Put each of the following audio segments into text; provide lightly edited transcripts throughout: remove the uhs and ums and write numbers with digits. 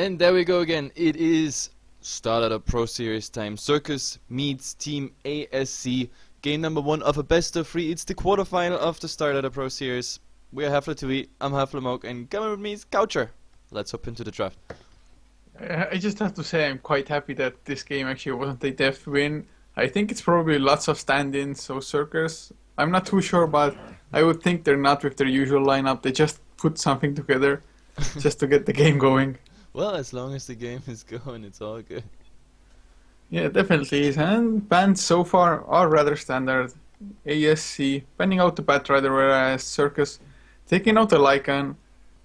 And there we go again. It is Starter Pro Series time. Sirkus meets TEAM-ASC. Game number 1 of a best of 3. It's the quarterfinal of the Starter Pro Series. We are Heflamoke, I'm Heflamoke, and coming with me is Couchor. Let's hop into the draft. I just have to say I'm quite happy that this game actually wasn't a def win. I think it's probably lots of stand-ins, so Sirkus, I'm not too sure, but I would think they're not with their usual lineup. They just put something together just to get the game going. Well, as long as the game is going, it's all good. Yeah, definitely is. And bans so far are rather standard. ASC, banning out the Batrider, whereas Sirkus taking out the Lycan.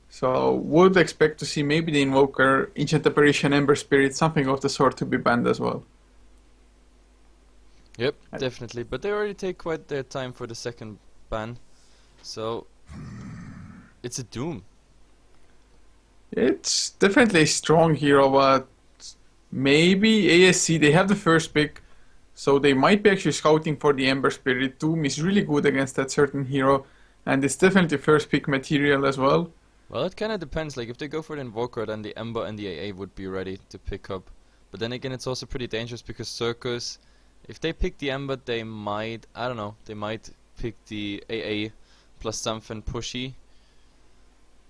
So would expect to see maybe the Invoker, Ancient Apparition, Ember Spirit, something of the sort to be banned as well. Yep, definitely. But they already take quite their time for the second ban. So it's a Doom. It's definitely a strong hero, but maybe ASC, they have the first pick, so they might be actually scouting for the Ember Spirit. Doom is really good against that certain hero, and it's definitely first pick material as well. Well, it kind of depends. Like, if they go for the Invoker, then the Ember and the AA would be ready to pick up. But then again, it's also pretty dangerous because Sirkus, if they pick the Ember, they might, I don't know, they might pick the AA plus something pushy.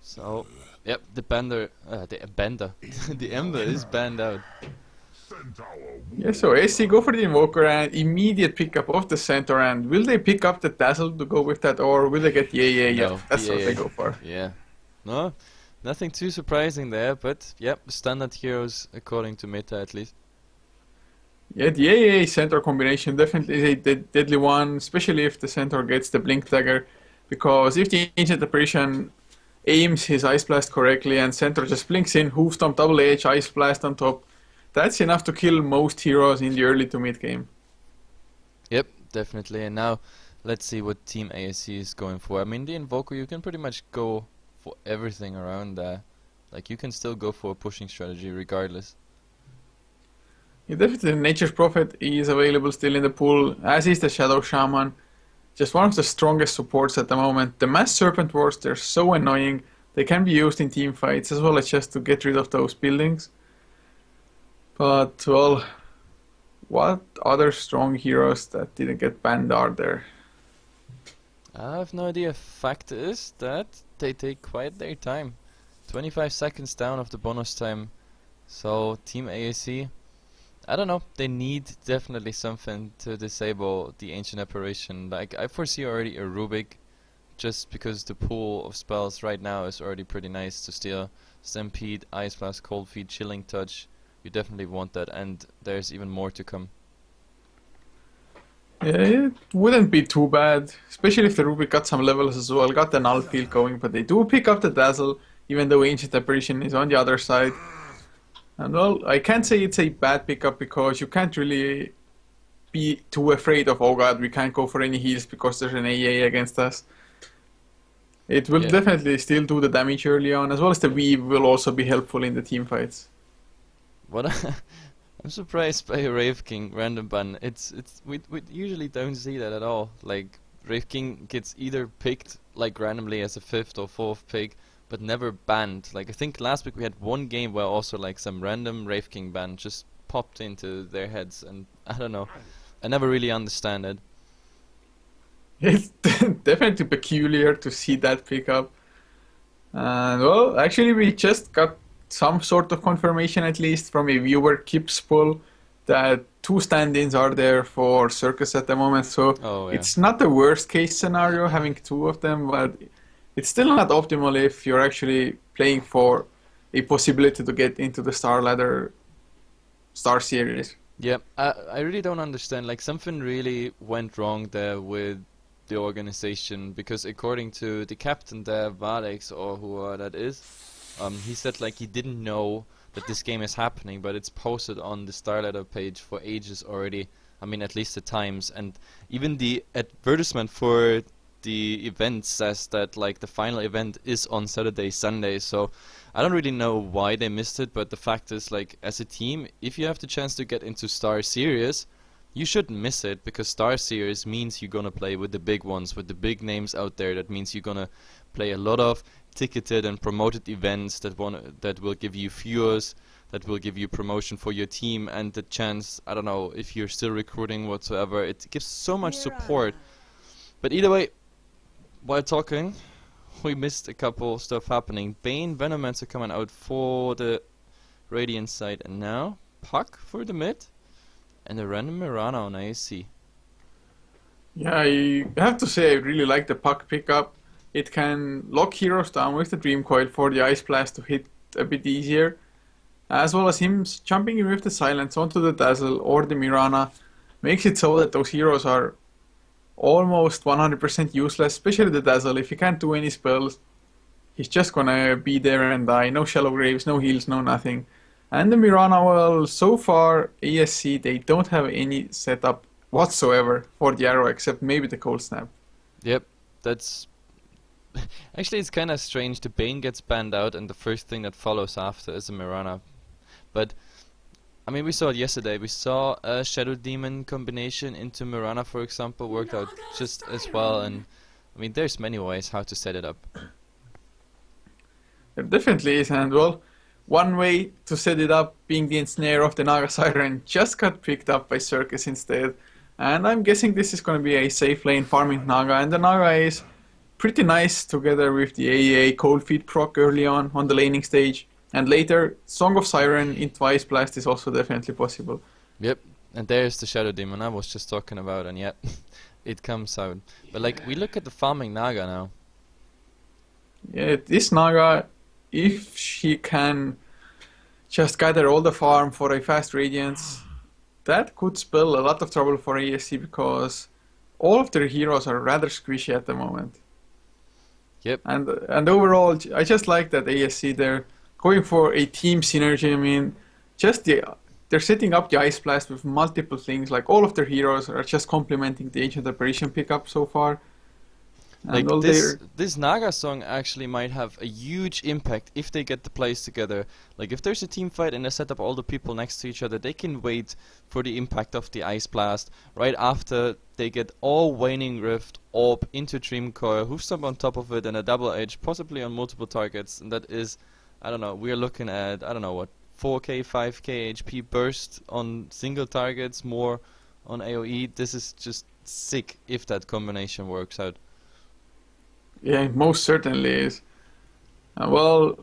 So, yep, the Bender, the Ember is banned out. Yeah, so ASC go for the Invoker and immediate pickup of the Centaur, and will they pick up the Dazzle to go with that, or will they get the AA? No, Yeah, that's the what they AA. go for. Yeah. No, nothing too surprising there, but yep, standard heroes according to meta at least. Yeah, the AA Centaur combination definitely is a deadly one, especially if the Centaur gets the Blink Dagger, because if the Ancient Apparition aims his Ice Blast correctly and Centaur just blinks in, Hoof Stomp, Double H, Ice Blast on top, that's enough to kill most heroes in the early to mid game. Yep, definitely. And now let's see what Team ASC is going for. I mean, the Invoker, you can pretty much go for everything around there. Like, you can still go for a pushing strategy regardless. Yeah, definitely Nature's Prophet is available still in the pool, as is the Shadow Shaman. Just one of the strongest supports at the moment. The Mass Serpent Wards, they're so annoying. They can be used in team fights as well as just to get rid of those buildings. But, well, what other strong heroes that didn't get banned are there? I have no idea. Fact is that they take quite their time. 25 seconds down of the bonus time. So, Team ASC, I don't know, they need definitely something to disable the Ancient Apparition. Like, I foresee already a Rubik, just because the pool of spells right now is already pretty nice to steal. Stampede, Ice Blast, Cold Feet, Chilling Touch, you definitely want that, and there's even more to come. Yeah, it wouldn't be too bad, especially if the Rubik got some levels as well, got the Null Field going, but they do pick up the Dazzle, even though Ancient Apparition is on the other side. And well, I can't say it's a bad pickup because you can't really be too afraid of, oh god, we can't go for any heals because there's an AA against us. It will Yeah. definitely still do the damage early on, as well as the Weave will also be helpful in the team fights. What I'm surprised by Wraith King random ban. We usually don't see that at all. Like, Wraith King gets either picked like randomly as a 5th or 4th pick, but never banned. Like, I think last week we had one game where also like some random Wraith King ban just popped into their heads, and I don't know. I never really understand it. It's definitely peculiar to see that pickup. And well, actually we just got some sort of confirmation, at least from a viewer Kip's poll, that 2 stand-ins are there for Sirkus at the moment. So Oh yeah. it's not the worst case scenario having 2 of them, but it's still not optimal if you're actually playing for a possibility to get into the Star Ladder Star Series. Yeah, I really don't understand. Like, something really went wrong there with the organization, because according to the captain there, Valex, or who that is, he said like he didn't know that this game is happening, but it's posted on the Starletter page for ages already. I mean, at least the times, and even the advertisement for the event says that like the final event is on Saturday, Sunday. So I don't really know why they missed it, but the fact is, like, as a team, if you have the chance to get into Star Series, you shouldn't miss it, because Star Series means you're gonna play with the big ones, with the big names out there. That means you're gonna play a lot of ticketed and promoted events that will give you viewers, that will give you promotion for your team, and the chance, I don't know, if you're still recruiting whatsoever, it gives so much support. But either way, while talking, we missed a couple stuff happening. Bane, Venomancer coming out for the Radiant side, and now Puck for the mid, and a random Mirana on ASC. Yeah, I have to say I really like the Puck pickup. It can lock heroes down with the Dream Coil for the Ice Blast to hit a bit easier, as well as him jumping in with the Silence onto the Dazzle or the Mirana makes it so that those heroes are almost 100% useless, especially the Dazzle. If he can't do any spells, he's just gonna be there and die. No Shallow Graves, no heals, no nothing. And the Mirana, well, so far ASC, they don't have any setup whatsoever for the arrow except maybe the Cold Snap. Yep, that's... Actually, it's kind of strange. The Bane gets banned out and the first thing that follows after is a Mirana. But, I mean, we saw it yesterday. We saw a Shadow Demon combination into Mirana, for example, worked out just as well. And, I mean, there's many ways how to set it up. There definitely is, and well, one way to set it up being the ensnare of the Naga Siren just got picked up by Sirkus instead. And I'm guessing this is going to be a safe lane farming Naga, and the Naga is pretty nice together with the AEA Cold Feet proc early on the laning stage. And later, Song of Siren into Ice Blast is also definitely possible. Yep, and there's the Shadow Demon I was just talking about, and yet it comes out. But like, we look at the farming Naga now. Yeah, this Naga, if she can just gather all the farm for a fast Radiance, that could spell a lot of trouble for ASC because all of their heroes are rather squishy at the moment. Yep. And overall, I just like that ASC, they're going for a team synergy. I mean, they're setting up the Ice Blast with multiple things. Like, all of their heroes are just complementing the Ancient Apparition pickup so far. Like, this Naga song actually might have a huge impact if they get the plays together. Like, if there's a team fight and they set up all the people next to each other, they can wait for the impact of the Ice Blast right after they get all Waning Rift, Orb into Dream Coil, Hoofstomp on top of it, and a double edge, possibly on multiple targets. And that is, I don't know, we're looking at, I don't know what, 4k, 5k HP burst on single targets, more on AoE. This is just sick if that combination works out. Yeah, it most certainly is. Well,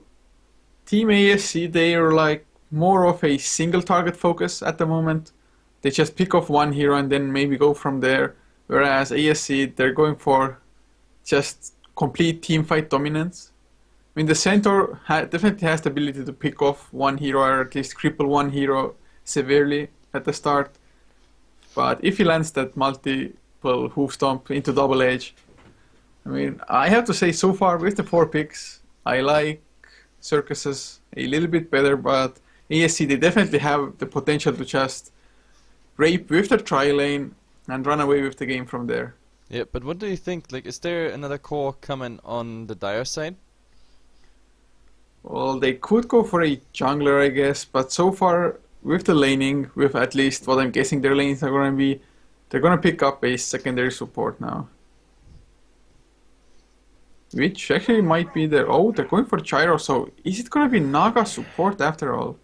Team ASC, they are like more of a single target focus at the moment. They just pick off one hero and then maybe go from there. Whereas ASC, they're going for just complete team fight dominance. I mean, the Centaur definitely has the ability to pick off one hero or at least cripple one hero severely at the start. But if he lands that multiple hoof stomp into double edge, I mean, I have to say, so far with the 4 picks, I like Sirkus's a little bit better, but ASC, they definitely have the potential to just rape with the tri-lane and run away with the game from there. Yeah, but what do you think? Like, is there another core coming on the Dire side? Well, they could go for a jungler, I guess, but so far with the laning, with at least what I'm guessing their lanes are going to be, they're going to pick up a secondary support now. Which actually might be their... Oh, they're going for Gyro, so is it going to be Naga support after all?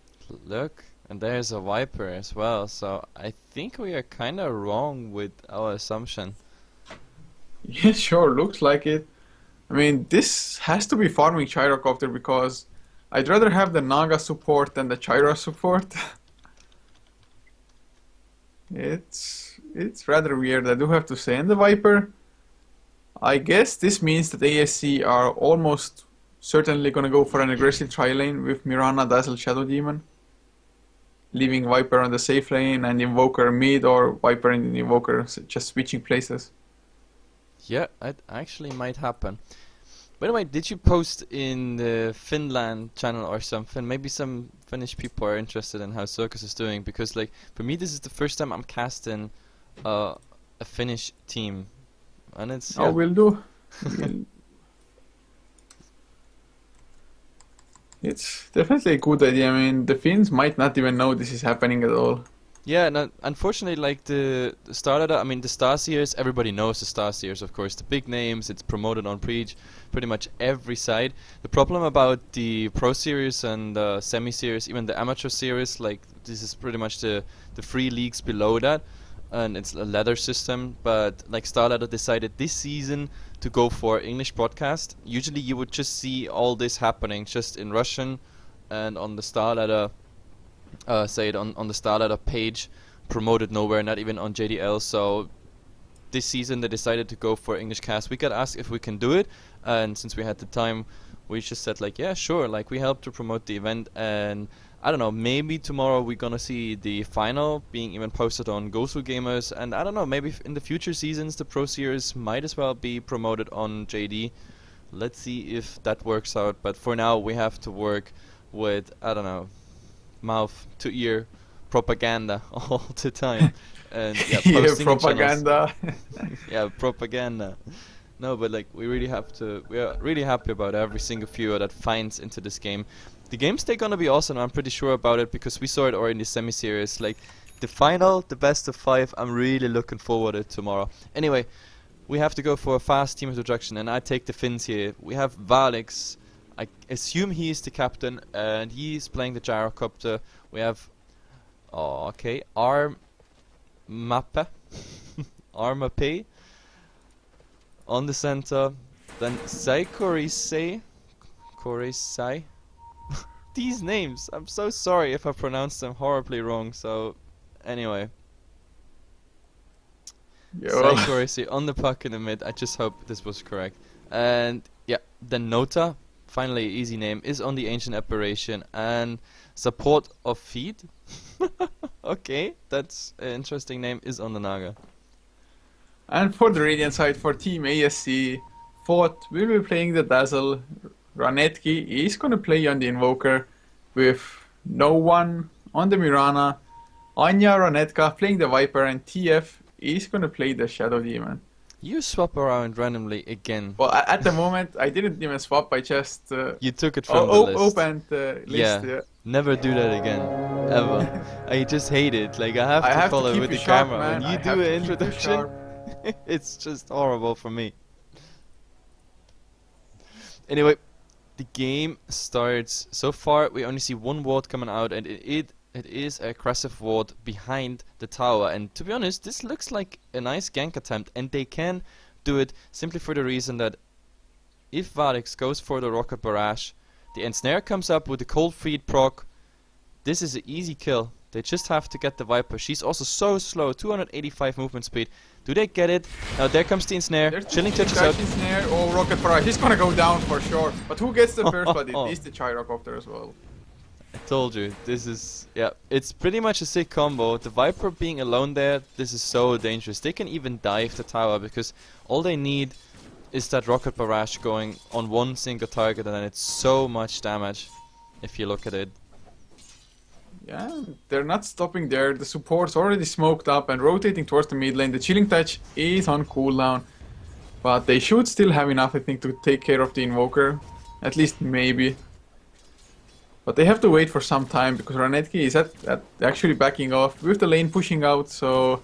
Look, and there's a Viper as well, so I think we are kind of wrong with our assumption. Yeah, sure, looks like it. I mean, this has to be farming Gyrocopter because I'd rather have the Naga support than the Gyro support. It's rather weird, I do have to say. And the Viper, I guess this means that ASC are almost certainly going to go for an aggressive tri-lane with Mirana, Dazzle, Shadow Demon, leaving Viper on the safe lane and Invoker mid, or Viper and Invoker just switching places. Yeah, it actually might happen. By the way, did you post in the Finland channel or something? Maybe some Finnish people are interested in how Sirkus is doing, because like for me this is the first time I'm casting a Finnish team. And it's, yeah. Oh, will do. It's definitely a good idea. I mean, the Finns might not even know this is happening at all. Yeah, no, unfortunately, like the starter, I mean, the Star Series, everybody knows the Star Series, of course. The big names, it's promoted on pretty much every side. The problem about the Pro Series and the Semi Series, even the Amateur Series, like this is pretty much the free leagues below that, and it's a ladder system. But like Starladder decided this season to go for English broadcast. Usually, you would just see all this happening just in Russian, and on the Starladder. Say it on the Starladder page, promoted nowhere, not even on JDL. So this season they decided to go for English cast. We got asked if we can do it, and since we had the time, we just said like, yeah, sure. Like we help to promote the event, and I don't know, maybe tomorrow we're gonna see the final being even posted on Gosu Gamers, and I don't know, maybe in the future seasons the Pro Series might as well be promoted on JD. Let's see if that works out. But for now, we have to work with, I don't know, mouth to ear propaganda all the time, and yeah, Yeah, posting in channels. propaganda. Yeah, propaganda. No, but like we are really happy about every single viewer that finds into this game. The games, they're gonna be awesome. I'm pretty sure about it because we saw it already in the semi-series. Like the final, the best of 5. I'm really looking forward to it tomorrow. Anyway, we have to go for a fast team introduction, and I take the Finns here. We have Valix. I assume he is the captain, and he's playing the gyrocopter. We have, Armape, Armape on the center. Then Korisei. These names, I'm so sorry if I pronounce them horribly wrong. So, anyway. Korisei on the puck in the mid. I just hope this was correct. And yeah, then Nota. Finally, easy name, is on the Ancient Aberration, and Support of Feed. Okay, that's an interesting name, is on the Naga. And for the Radiant side, for TEAM-ASC, Fort will be playing the Dazzle. Ranetki is going to play on the Invoker with no one on the Mirana. Anya Ranetka playing the Viper, and TF is going to play the Shadow Demon. You swap around randomly again. Well, at the moment, I didn't even swap. I just you took it from the list. Opened the list. Yeah, never do that again, ever. I just hate it. Like I have to follow with the sharp, camera. Man. When you do an introduction, it's just horrible for me. Anyway, the game starts. So far, we only see one ward coming out, and it is an aggressive ward behind the tower. And to be honest, this looks like a nice gank attempt, and they can do it simply for the reason that if Valix goes for the rocket barrage, the ensnare comes up with the cold feed proc. This is an easy kill. They just have to get the Viper. She's also so slow, 285 movement speed. Do they get it? Now there comes the ensnare. Chilling touches out. Ensnare or rocket barrage. He's gonna go down for sure. But who gets the first blood? It is the gyrocopter as well. I told you, this is, yeah, it's pretty much a sick combo. The Viper being alone there, this is so dangerous. They can even dive the tower because all they need is that rocket barrage going on one single target, and then it's so much damage if you look at it. Yeah, they're not stopping there. The support's already smoked up and rotating towards the mid lane. The chilling touch is on cooldown, but they should still have enough, I think, to take care of the Invoker. At least maybe. But they have to wait for some time because Ranetki is actually backing off with the lane pushing out, so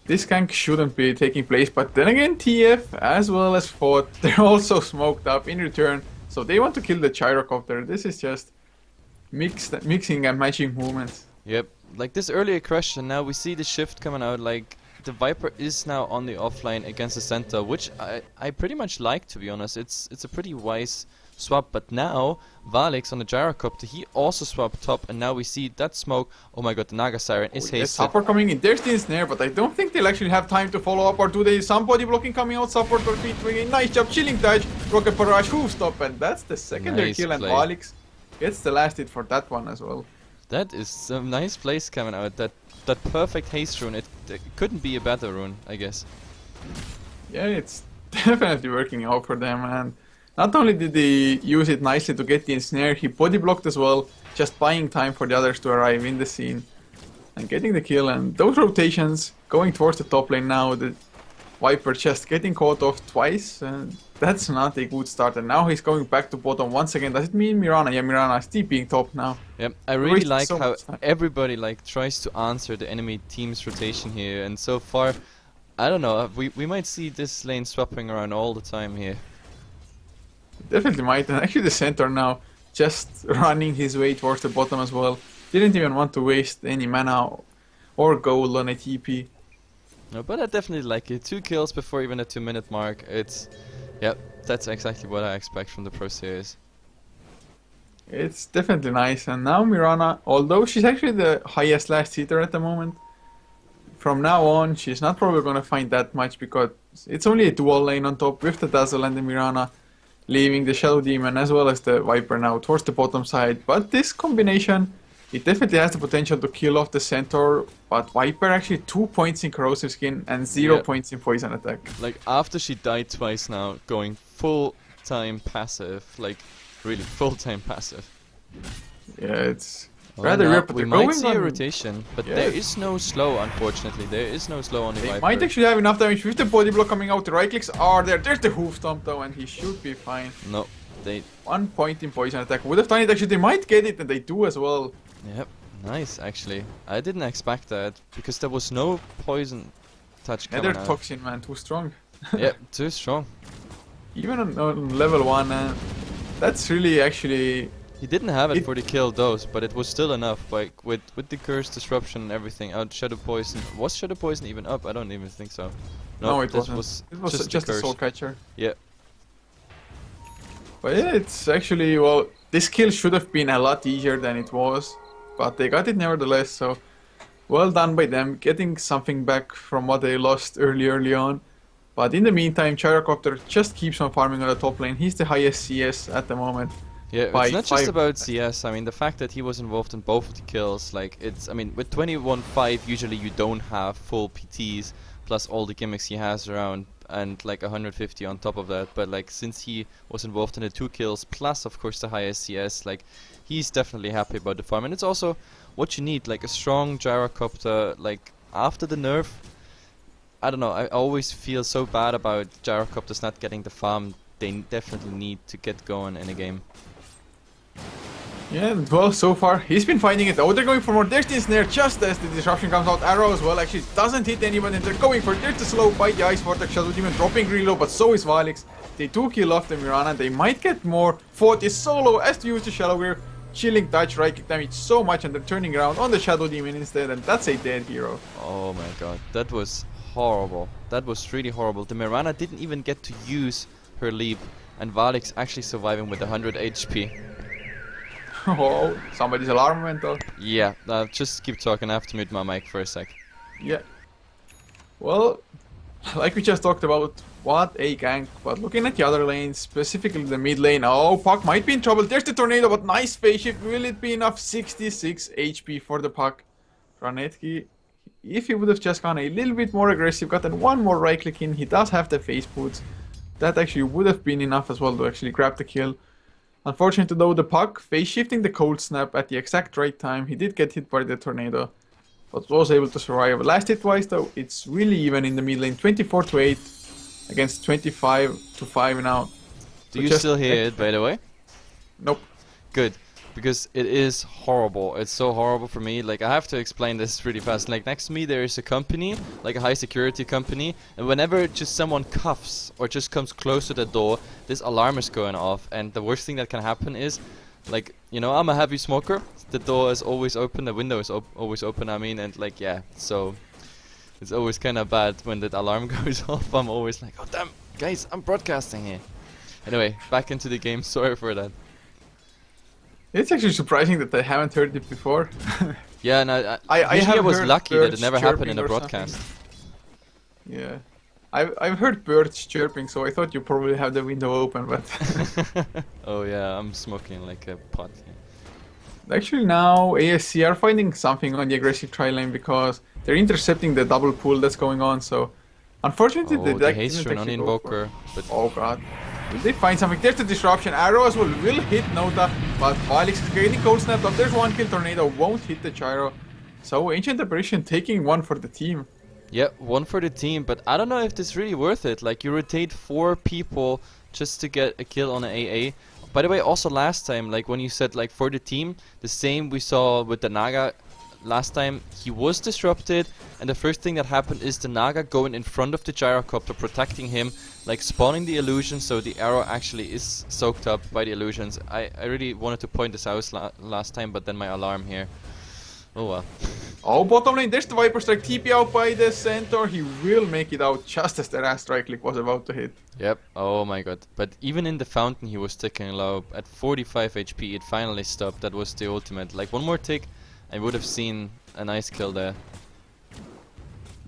this gank shouldn't be taking place. But then again, TF as well as Fort, they're also smoked up in return, so they want to kill the gyrocopter. This is just mixing and matching movements. Yep, like this earlier question, now we see the shift coming out, like the Viper is now on the offline against the center, which I pretty much like, to be honest. It's a pretty wise swap, but now Valix on the gyrocopter, he also swapped top, and now we see that smoke. Oh my god, the Naga Siren is hasted. Support coming in, there's the ensnare, but I don't think they'll actually have time to follow up, or do they? Somebody blocking coming out, support or feet doing a nice job, chilling touch, rocket barrage, hoof stop, and that's the secondary nice kill, and play. Valix gets the last hit for that one as well. That is some nice plays coming out, that perfect haste rune, it couldn't be a better rune, I guess. Yeah, it's definitely working out for them, and not only did he use it nicely to get the ensnare, he body blocked as well, just buying time for the others to arrive in the scene and getting the kill. And those rotations going towards the top lane now, Viper just getting caught off twice, and that's not a good start. And now he's going back to bottom once again. Does it mean Mirana? Yeah, Mirana is TPing top now. Yep, I really like so how much time. everybody like tries to answer the enemy team's rotation here, and so far, I don't know, we might see this lane swapping around all the time here. Definitely might. And actually the center now just running his way towards the bottom as well. Didn't even want to waste any mana or gold on a TP. No, but I definitely like it. 2 kills before even the 2-minute mark. Yep, that's exactly what I expect from the Pro Series. It's definitely nice. And now Mirana, although she's actually the highest last hitter at the moment, from now on she's not probably going to find that much because it's only a dual lane on top with the Dazzle and the Mirana, leaving the Shadow Demon as well as the Viper now towards the bottom side. But this combination, it definitely has the potential to kill off the Centaur, but Viper actually 2 points in Corrosive Skin and 0 points in Poison Attack. Like, after she died twice now, going full-time passive, like, really full-time passive. Yeah, it's Well, rather now weird, but we they're might going see on. a rotation, but Yeah. there is no slow, unfortunately. There is no slow on the They Viper. might actually have enough damage with the body block coming out. The right clicks are there. There's the hoof stomp though, and he should be fine. No, they... 1 point in Poison Attack. Would have done it actually. They might get it, and they do as well. Yep, nice, actually. I didn't expect that, because there was no poison touch Yeah, coming they're out. Toxin, man. Too strong. Yep, too strong. Even on level 1, that's really actually... He didn't have it It- for the kill dose, but it was still enough. Like with the curse disruption and everything. Out Shadow Poison, was Shadow Poison even up? I don't even think so. No, it this wasn't. It was the just a curse. Soul Catcher. Yeah, But yeah, it's actually, well, this kill should have been a lot easier than it was, but they got it nevertheless, so well done by them, getting something back from what they lost early on. But in the meantime, Gyrocopter just keeps on farming on the top lane. He's the highest CS at the moment. yeah. By It's not just 5. about CS. I mean, the fact that he was involved in both of the kills, like it's. I mean, with 21-5, usually you don't have full PTs plus all the gimmicks he has around, and like 150 on top of that. But like since he was involved in the 2 kills plus, of course, the highest CS, like he's definitely happy about the farm, and it's also what you need, like a strong Gyrocopter. Like after the nerf, I don't know. I always feel so bad about Gyrocopters not getting the farm they definitely need to get going in a game. Yeah, well, so far he's been finding it. Oh, they're going for more. There's the snare just as the disruption comes out. Arrow as well actually doesn't hit anyone, and they're going for it. There's the slow by the Ice Vortex. Shadow Demon dropping really low, but so is Valix. They do kill off the Mirana. They might get more. Fort is solo as to use the Shadow Weir. Chilling touch, right click damage so much, and they're turning around on the Shadow Demon instead, and that's a dead hero. Oh my god, that was horrible. That was really horrible. The Mirana didn't even get to use her leap, and Valix actually surviving with 100 HP. Oh, somebody's alarm went off. Yeah, just keep talking. I have to mute my mic for a sec. Yeah. Well, like we just talked about, what a gank. But looking at the other lanes, specifically the mid lane, oh, Puck might be in trouble. There's the tornado, but nice phase shift. Will it be enough? 66 HP for the Puck. Ranetki, if he would have just gone a little bit more aggressive, gotten one more right click in, he does have the phase boots. That actually would have been enough as well to actually grab the kill. Unfortunately though, the Puck phase shifting the cold snap at the exact right time. He did get hit by the tornado, but was able to survive. Last hit wise though, it's really even in the mid lane. 24-8 against 25-5 now. Do you still hear it, by the way? Nope. Good, because it is horrible. It's so horrible for me. Like, I have to explain this really fast. Like, next to me there is a company, like a high security company, and whenever just someone coughs or just comes close to the door, this alarm is going off. And the worst thing that can happen is, like, you know, I'm a heavy smoker. The door is always open, the window is always open, I mean, and like, yeah, so it's always kind of bad when that alarm goes off. I'm always like, oh damn, guys, I'm broadcasting here. Anyway, back into the game. Sorry for that. It's actually surprising that I haven't heard it before. Yeah, no, I usually I have was heard lucky that it birds never happened in chirping a or broadcast. something. Yeah. I've heard birds chirping, so I thought you probably have the window open, but Oh yeah, I'm smoking like a pot. Yeah. actually now ASC are finding something on the aggressive tri lane because they're intercepting the double pull that's going on, so unfortunately Oh, the the deck haste didn't rune on actually go for it. Invoker, but Oh god. Will they find something? There's the disruption. Arrow as well will hit Nota, but Valix is getting cold snapped up. There's one kill. Tornado won't hit the gyro. So Ancient Apparition taking one for the team. Yeah, one for the team, but I don't know if this is really worth it. Like, you rotate 4 people just to get a kill on an AA. By the way, also last time, like when you said like for the team, the same we saw with the Naga last time. He was disrupted, and the first thing that happened is the Naga going in front of the gyrocopter, protecting him, like spawning the illusion, so the arrow actually is soaked up by the illusions. I really wanted to point this out last time, but then my alarm here. Oh well. Oh, bottom lane, there's the Viper Strike. TP out by the Centaur. He will make it out just as the last strike click was about to hit. Yep, oh my god. But even in the fountain he was ticking low. At 45 HP it finally stopped. That was the ultimate. Like one more tick, I would have seen a nice kill there.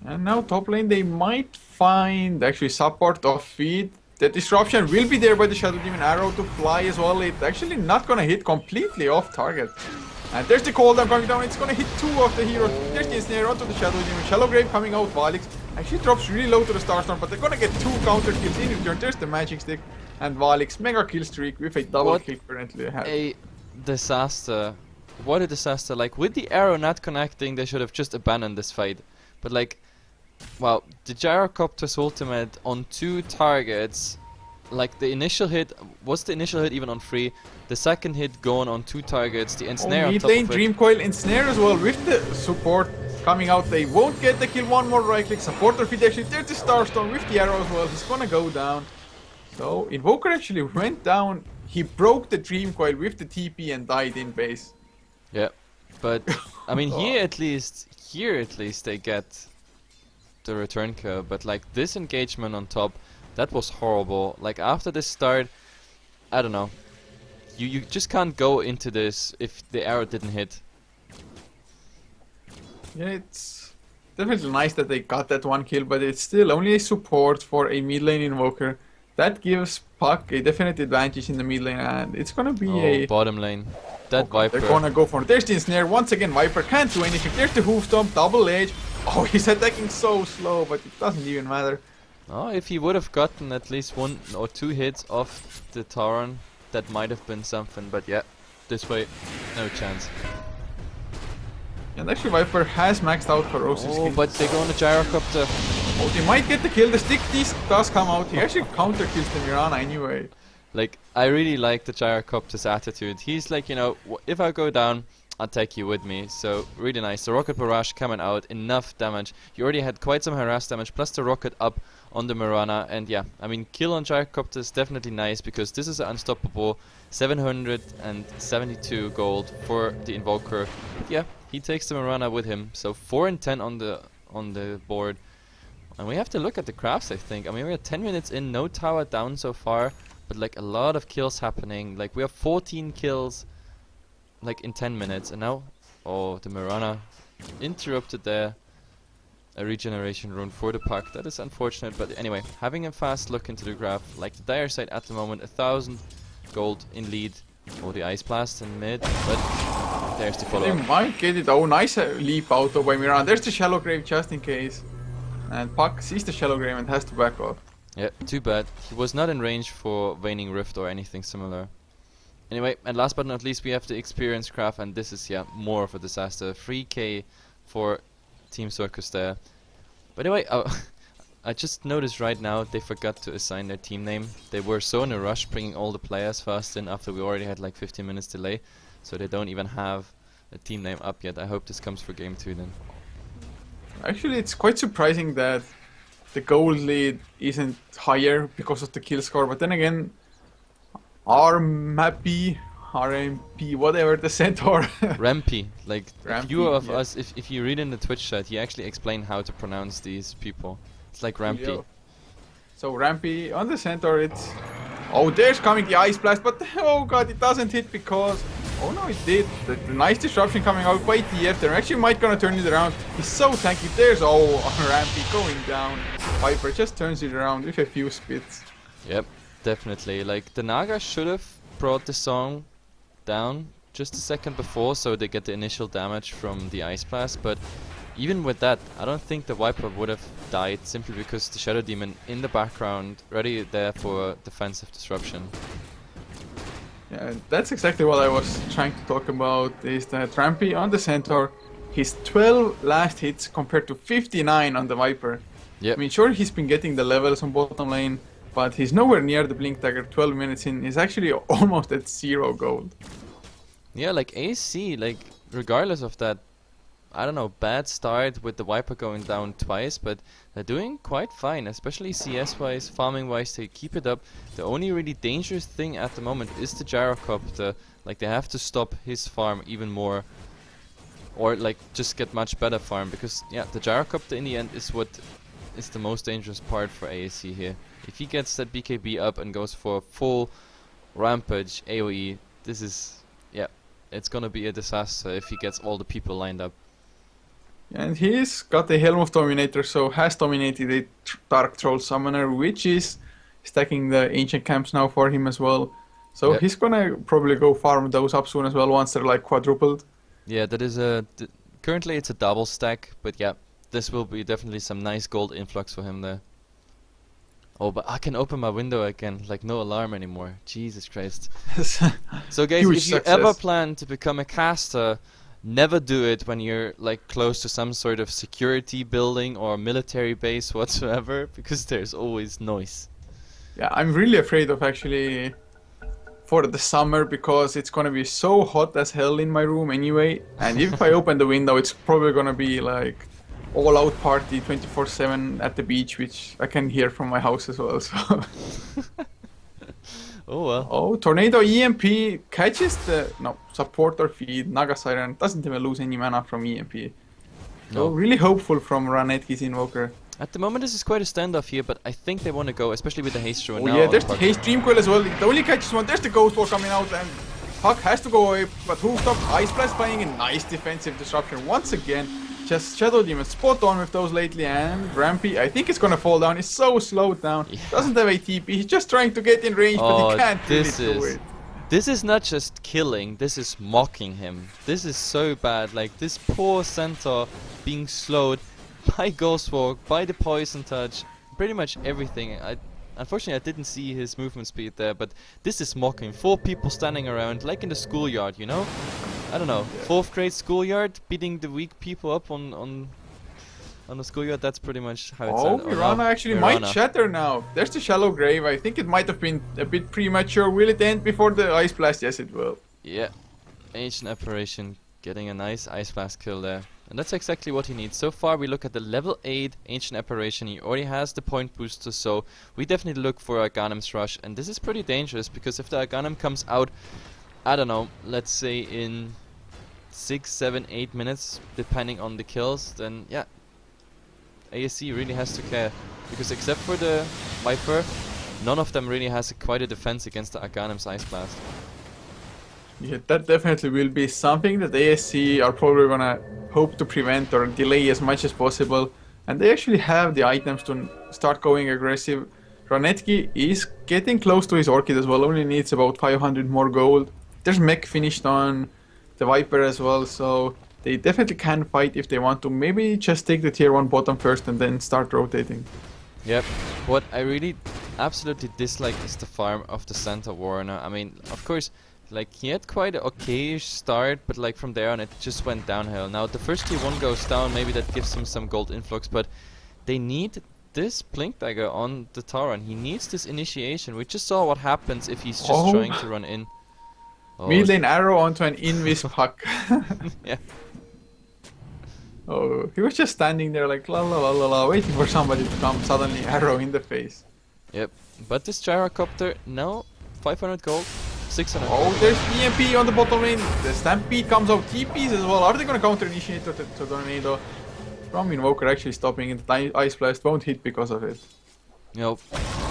And now top lane, they might find actually support of feed. The disruption will be there by the Shadow Demon arrow to fly as well. It's actually not gonna hit completely off target. And there's the cooldown coming down. It's gonna hit 2 of the heroes. There's the ensnare onto the Shadow Demon. Shallow Grave coming out. Valix actually drops really low to the Starstorm, but they're gonna get 2 counter kills in return. There's the magic stick, and Valix mega kill streak with a double kill currently ahead. A disaster. What a disaster. Like with the arrow not connecting, they should have just abandoned this fight. But like, wow, the gyrocopter's ultimate on 2 targets. Like the initial hit, was the initial hit even on 3? The second hit going on 2 targets, the ensnare on mid top lane, of it. Dream Coil, ensnare as well with the support coming out. They won't get the kill, 1 more right click, supporter feed actually, there's the Starstorm with the arrow as well, he's gonna go down. So Invoker actually went down, he broke the Dream Coil with the TP and died in base. Yeah, but I mean here at least they get the return kill, but like this engagement on top, that was horrible. Like after this start, I don't know. You just can't go into this if the arrow didn't hit. Yeah, it's definitely nice that they got that 1 kill, but it's still only a support for a mid lane Invoker. That gives Puck a definite advantage in the mid lane, and it's gonna be a bottom lane. That Viper. They're gonna go for it. There's the ensnare. Once again, Viper can't do anything. There's the hoof stomp, double edge. Oh, he's attacking so slow, but it doesn't even matter. Oh, if he would have gotten at least 1 or 2 hits off the Tauron, that might have been something, but yeah, this way, no chance. And actually Viper has maxed out corrosive skin. But they go on the gyrocopter. Oh, they might get the kill. The stick disc does come out. He actually counter kills the Mirana anyway. Like, I really like the gyrocopter's attitude. He's like, you know, if I go down, I'll take you with me. So, really nice. The rocket barrage coming out, enough damage. You already had quite some harass damage, plus the rocket up on the Mirana. And yeah, I mean, kill on gyrocopter is definitely nice, because this is unstoppable. 772 gold for the Invoker. But yeah, he takes the Mirana with him. So 4 and 10 on the board. And we have to look at the crafts, I think. I mean, we're 10 minutes in, no tower down so far, but like a lot of kills happening. Like we have 14 kills like in 10 minutes, and now, oh, the Mirana interrupted there. A regeneration rune for the Puck. That is unfortunate, but anyway, having a fast look into the graph, like the dire side at the moment, 1,000 gold in lead. Oh, the ice blast in mid, but there's the follow-up. They might get it. Oh, nice leap out by Mirana. There's the shallow grave just in case. And Puck sees the shallow grave and has to back off. Yeah, too bad. He was not in range for Waning Rift or anything similar. Anyway, and last but not least, we have the experience craft, and this is, yeah, more of a disaster. 3k for Team Sirkus there. By the way, I just noticed right now they forgot to assign their team name. They were so in a rush bringing all the players fast in after we already had like 15 minutes delay. So they don't even have a team name up yet. I hope this comes for game 2 then. Actually, it's quite surprising that the gold lead isn't higher because of the kill score. But then again, RMP, whatever the Centaur. Rampy, like Rampy, few of yeah. us, if you read in the Twitch chat, he actually explained how to pronounce these people. It's like Rampy. Yeah. So Rampy on the Centaur, it's... Oh, there's coming the Ice Blast, but oh god, it doesn't hit because... Oh no, it did. The nice disruption coming out by TF. They're actually might gonna turn it around. He's so tanky. There's Rampy going down. Viper just turns it around with a few spits. Yep, definitely. Like the Naga should have brought the song down just a second before, so they get the initial damage from the Ice Blast, but even with that, I don't think the Viper would have died, simply because the Shadow Demon in the background, ready there for defensive disruption. Yeah, that's exactly what I was trying to talk about, is that Rampy on the Centaur his 12 last hits compared to 59 on the Viper. Yep. I mean, sure, he's been getting the levels on bottom lane, but he's nowhere near the Blink Dagger 12 minutes in. He's actually almost at 0 gold. Yeah, like AC, like regardless of that, I don't know, bad start with the Viper going down twice, but they're doing quite fine, especially CS-wise, farming-wise, they keep it up. The only really dangerous thing at the moment is the Gyrocopter. Like, they have to stop his farm even more, or like just get much better farm, because yeah, the Gyrocopter in the end is what is the most dangerous part for ASC here. If he gets that BKB up and goes for a full rampage AoE, this is, yeah, it's gonna be a disaster if he gets all the people lined up. And he's got the Helm of Dominator, so has dominated a Dark Troll Summoner, which is stacking the ancient camps now for him as well. So he's gonna probably go farm those up soon as well once they're like quadrupled. Yeah, that is a... currently it's a double stack, but yeah, this will be definitely some nice gold influx for him there. Oh, but I can open my window again, like no alarm anymore. Jesus Christ. So guys, Huge if you success. ever plan to become a caster, never do it when you're like close to some sort of security building or military base whatsoever, because there's always noise. Yeah, I'm really afraid of actually for the summer, because it's gonna be so hot as hell in my room anyway. And if I open the window, it's probably gonna be like all out party 24/7 at the beach, which I can hear from my house as well. So. Oh well. Oh, Tornado EMP catches the support or feed. Naga Siren doesn't even lose any mana from EMP. So really hopeful from Ranetki's Invoker. At the moment this is quite a standoff here, but I think they want to go, especially with the haste thrower Oh now. yeah, there's the Haste Dream Coil as well. It only catches one. There's the Ghost Wall coming out, and Puck has to go away. But who stopped? Ice Blast playing a nice defensive disruption once again. Just Shadow Demon spot on with those lately, and Rampy, I think it's gonna fall down. He's so slowed down. Yeah. Doesn't have a TP. He's just trying to get in range, but he can't really do it. This is not just killing, this is mocking him. This is so bad. Like, this poor Centaur being slowed by Ghost Walk, by the Poison Touch, pretty much everything. Unfortunately, I didn't see his movement speed there, but this is mocking. 4 people standing around, like in the schoolyard, you know? I don't know, 4th grade schoolyard, beating the weak people up on the schoolyard. That's pretty much how it's. Oh, Mirana actually might shatter now. There's the Shallow Grave. I think it might have been a bit premature. Will it end before the Ice Blast? Yes, it will. Yeah, Ancient Apparition getting a nice Ice Blast kill there. And that's exactly what he needs. So far we look at the level 8 Ancient Apparition. He already has the point booster, so we definitely look for Aghanim's Rush. And this is pretty dangerous, because if the Aghanim comes out, I don't know, let's say in 6, 7, 8 minutes, depending on the kills, then yeah, ASC really has to care. Because except for the Viper, none of them really has quite a defense against the Aghanim's Ice Blast. Yeah, that definitely will be something that ASC are probably gonna hope to prevent or delay as much as possible. And they actually have the items to start going aggressive. Ranetki is getting close to his Orchid as well, only needs about 500 more gold. There's mech finished on the Viper as well, so they definitely can fight if they want to. Maybe just take the tier 1 bottom first and then start rotating. Yep. What I really absolutely dislike is the farm of the Santa Warner. I mean, of course, like, he had quite an okay-ish start, but like from there on it just went downhill. Now the first tier 1 goes down, maybe that gives him some gold influx, but they need this Blink Dagger on the Tauron. He needs this initiation. We just saw what happens if he's just trying to run in. Oh, Mid lane arrow onto an Invis Puck. yeah. Oh, he was just standing there like la la la la la, waiting for somebody to come, suddenly arrow in the face. Yep. But this Gyrocopter, no, 500 gold. 600. Oh, there's EMP on the bottom lane. The Stampede comes out. TPs as well. Are they gonna counter initiate to Tornado? From Invoker actually stopping it. The Ice Blast won't hit because of it. Nope.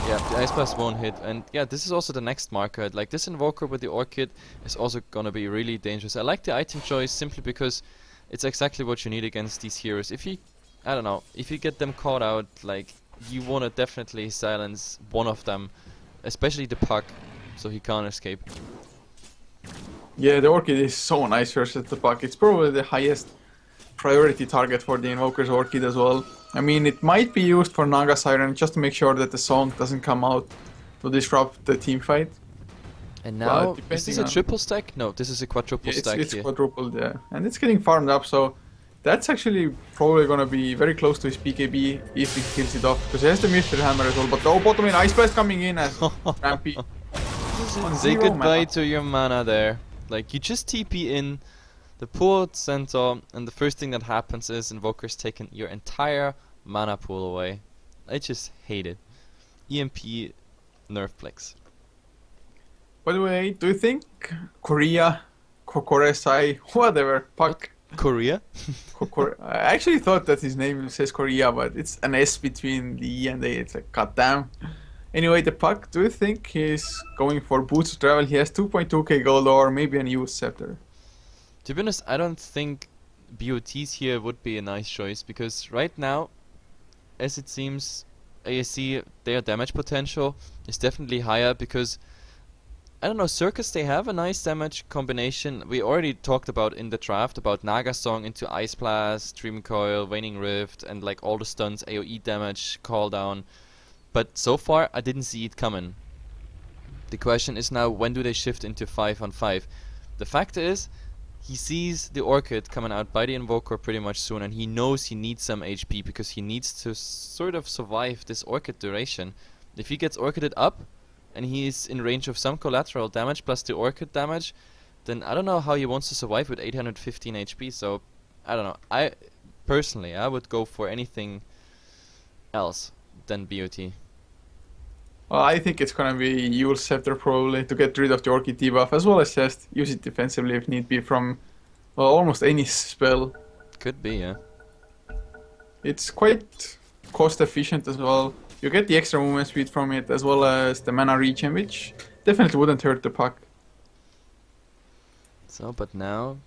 Yeah, the Ice Blast won't hit. And yeah, this is also the next marker. Like, this Invoker with the Orchid is also gonna be really dangerous. I like the item choice simply because it's exactly what you need against these heroes. If you, I don't know, if you get them caught out, like, you wanna definitely silence one of them, especially the Puck, so he can't escape. Yeah, the Orchid is so nice versus the Puck. It's probably the highest priority target for the Invoker's Orchid as well. I mean, it might be used for Naga Siren just to make sure that the song doesn't come out to disrupt the team fight. And now, is this a triple stack? No, this is a quadruple stack it's here. quadrupled, yeah. And it's getting farmed up, so That's actually probably gonna be very close to his PKB if he kills it off, because he has the Mystery Hammer as well. But oh, bottom lane Ice Blast coming in as Rampy. Say goodbye to your mana there. Like, you just TP in the pool center, and the first thing that happens is Invoker's taking your entire mana pool away. I just hate it. EMP Nerfplex. By the way, do you think Korea, Kokoresai, whatever, Puck... Korea? I actually thought that his name says Korea, but it's an S between the E and A. It's like, goddamn. Anyway, the Puck, do you think he's going for Boots of Travel? He has 2.2k gold or maybe a new Scepter. To be honest, I don't think BOTs here would be a nice choice, because right now, as it seems, ASC, their damage potential is definitely higher, because I don't know, Sirkus, they have a nice damage combination. We already talked about in the draft about Naga Song into Ice Blast, Dream Coil, Waning Rift, and like all the stuns, AoE damage, Call Down. But so far, I didn't see it coming. The question is now, when do they shift into 5-on-5? The fact is, he sees the Orchid coming out by the Invoker pretty much soon, and he knows he needs some HP because he needs to sort of survive this Orchid duration. If he gets Orchided up, and he is in range of some collateral damage plus the Orchid damage, then I don't know how he wants to survive with 815 HP, so I don't know. I personally, I would go for anything else than BOT. Well, I think it's gonna be Yule Scepter probably to get rid of the Orchid debuff, as well as just use it defensively if need be from, well, almost any spell. Could be, yeah. It's quite cost efficient as well. You get the extra movement speed from it, as well as the mana regen, which definitely wouldn't hurt the Puck. So, but now,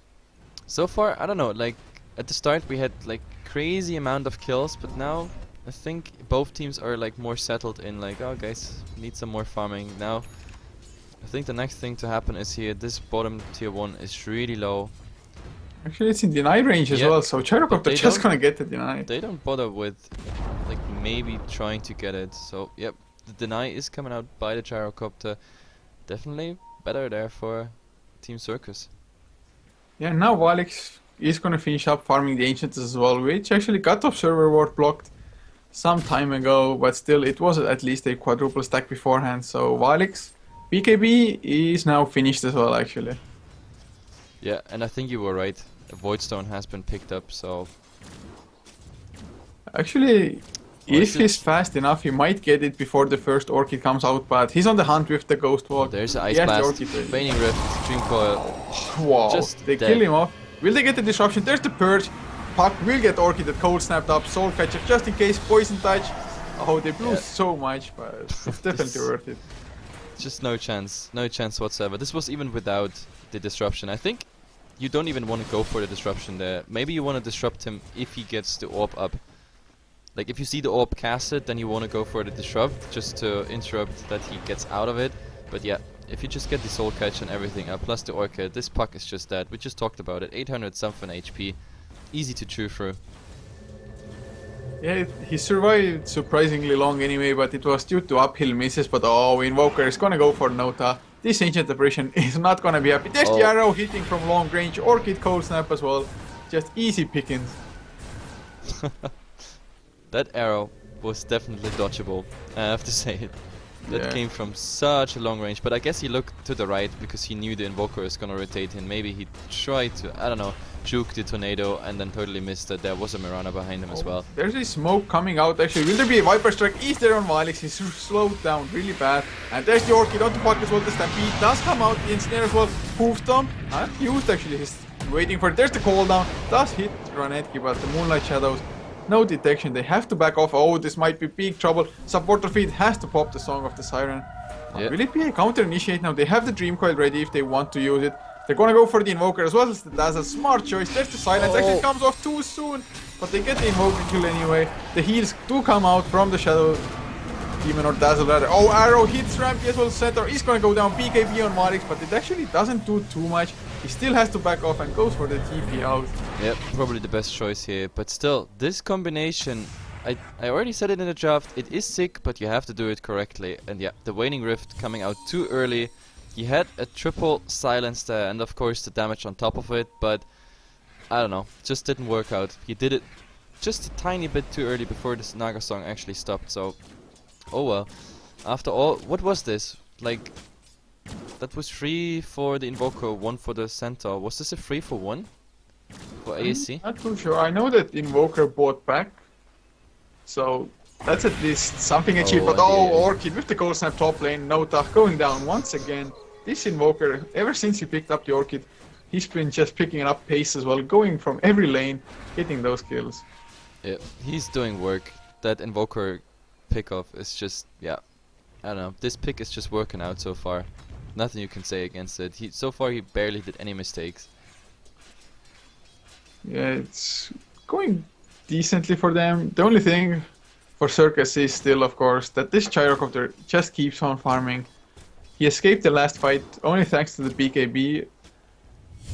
so far, I don't know, like, at the start we had, like, crazy amount of kills, but now, I think both teams are, like, more settled in, like, oh, guys, need some more farming. Now, I think the next thing to happen is here, this bottom tier 1 is really low. Actually, it's in deny range as well, so Gyrocopter just gonna get the deny. They don't bother with, like, maybe trying to get it. So, yep, the deny is coming out by the Gyrocopter. Definitely better there for Team Sirkus. Yeah, now Valix is gonna finish up farming the Ancients as well, which actually got Observer Ward blocked some time ago, but still it was at least a quadruple stack beforehand, so Valix BKB is now finished as well, actually. Yeah, and I think you were right. A Voidstone has been picked up, so... Actually, if he's fast enough, he might get it before the first Orchid comes out, but he's on the hunt with the Ghost Walk. There's an Ice Blast, Waning Rift, Dream Coil. Wow, Just they dead. kill him off. Will they get the disruption? There's the Purge. Puck will get Orchid at cold snapped up. Soul Catcher just in case. Poison Touch. Oh, they blew so much, but it's definitely worth it. Just no chance whatsoever. This was even without the disruption. I think you don't even want to go for the disruption there. Maybe you want to disrupt him if he gets the orb up. Like, if you see the orb casted, then you want to go for the disrupt, just to interrupt that he gets out of it. But yeah, if you just get the soul catch and everything up, plus the Orchid, this Puck is just dead. We just talked about it, 800 something HP. Easy to chew through. Yeah, he survived surprisingly long anyway, but it was due to uphill misses. But oh, Invoker is gonna go for Nota. This Ancient Apparition is not gonna be happy. There's the arrow hitting from long range. Orchid Cold Snap as well. Just easy pickings. That arrow was definitely dodgeable, I have to say it. That came from such a long range, but I guess he looked to the right because he knew the Invoker is gonna rotate in. Maybe he tried to, I don't know, juke the Tornado and then totally missed that there was a Mirana behind him as well. There's a smoke coming out actually. Will there be a Viper Strike? Is there on Valix? He's slowed down really bad. And there's the Orchid on the Puck as well. The Stampede does come out. The Ensnare as well. Hoof Stomp. Used actually. He's waiting for it. There's the cooldown. Does hit Ranetki, but the Moonlight Shadows. No detection, they have to back off. Oh, this might be big trouble. Supporter feed has to pop the Song of the Siren. Will it be a counter initiate now? They have the Dream Coil ready if they want to use it. They're gonna go for the Invoker as well as the Dazzle. Smart choice. There's the Silence. Actually, it comes off too soon. But they get the Invoker kill anyway. The heals do come out from the Shadow Demon or Dazzle rather. Oh, arrow hits Rampy as well. Center is gonna go down. BKB on Marix, but it actually doesn't do too much. He still has to back off and goes for the TP out. Yep, probably the best choice here. But still, this combination, I already said it in the draft, it is sick, but you have to do it correctly. And yeah, the Waning Rift coming out too early. He had a triple silence there, and of course the damage on top of it, but I don't know, just didn't work out. He did it just a tiny bit too early before this Naga song actually stopped, so oh well. After all, what was this? Like, that was 3 for the Invoker, 1 for the Centaur. Was this a 3 for 1? For ASC? Not too sure. I know that Invoker bought back, so that's at least something achieved. But Orchid with the Cold Snap top lane, Notah going down once again. This Invoker, ever since he picked up the Orchid, he's been just picking up pace as well, going from every lane, getting those kills. Yeah, he's doing work. That Invoker pick-off is just, yeah, I don't know. This pick is just working out so far. Nothing you can say against it. So far he barely did any mistakes. Yeah, it's going decently for them. The only thing for Sirkus is still, of course, that this Gyrocopter just keeps on farming. He escaped the last fight only thanks to the BKB,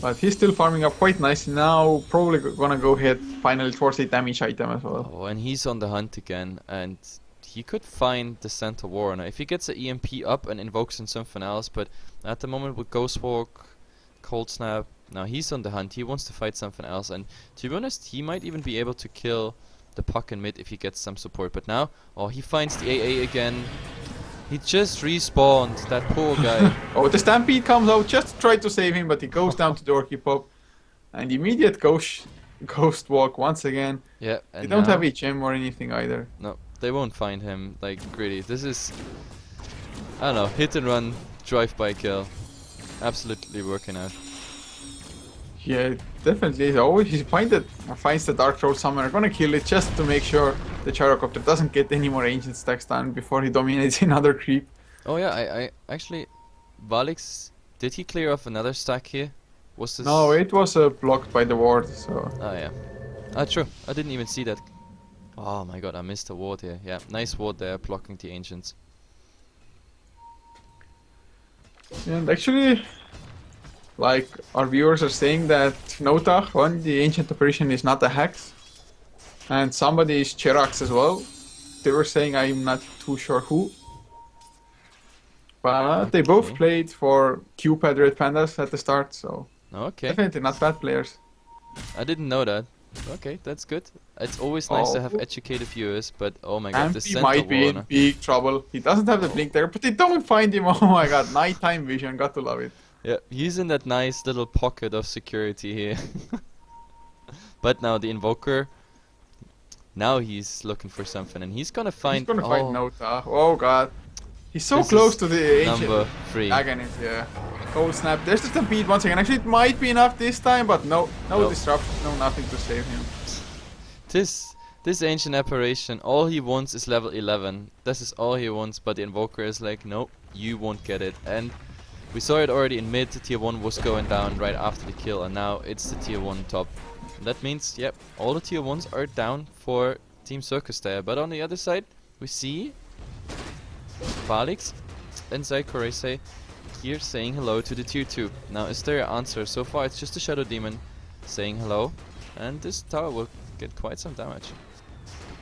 but he's still farming up quite nicely now. Probably gonna go ahead finally towards a damage item as well. Oh, and he's on the hunt again, and he could find the Centaur Warrior. If he gets an EMP up and invokes in something else, but at the moment with Ghost Walk, Cold Snap, now he's on the hunt. He wants to fight something else, and to be honest, he might even be able to kill the puck in mid if he gets some support. But now, oh, he finds the AA again. He just respawned, that poor guy. Oh, the Stampede comes out just to try to save him, but he goes down to the Orchid Pop. And immediate Ghost Walk once again. Yeah, they and don't now have a gem or anything either. No, they won't find him, like, really. This is, I don't know, hit and run, drive-by kill. Absolutely working out. Yeah, definitely. Always he finds the Dark Troll Summoner, gonna kill it just to make sure the Gyrocopter doesn't get any more ancient stacks done before he dominates another creep. Oh yeah, I actually, Valix, did he clear off another stack here? Was this? No, it was blocked by the ward, so... Oh yeah. Ah, true. I didn't even see that. Oh my god, I missed the ward here. Yeah, nice ward there, blocking the ancients. And actually, like, our viewers are saying that Notah on the Ancient Apparition is not a Hex. And somebody is Cherax as well. They were saying, I'm not too sure who. But they both played for Q-Pad Red Pandas at the start, so... Okay. Definitely not bad players. I didn't know that. Okay, that's good. It's always nice to have educated viewers, but oh my god, the he Centaur might be in Warrior. big trouble. He doesn't have the blink there, but they don't find him. Oh my god, nighttime vision, got to love it. Yeah, he's in that nice little pocket of security here. But now the Invoker, now he's looking for something, and he's gonna find. He's gonna find Notah. Oh god, he's so This close is to the number ancient 3. agonist. Yeah, Cold Snap. There's the Stampede once again. Actually, it might be enough this time, but no Nope. disruption, no nothing to save him. This ancient apparition, all he wants is level 11. This is all he wants, but the Invoker is like, nope, you won't get it. And we saw it already in mid. The tier 1 was going down right after the kill, and now it's the tier 1 top. And that means, yep, all the tier 1s are down for Team Sirkus there. But on the other side, we see Valix and Zykorese here saying hello to the tier 2. Now, is there an answer? So far, it's just a Shadow Demon saying hello, and this tower will get quite some damage.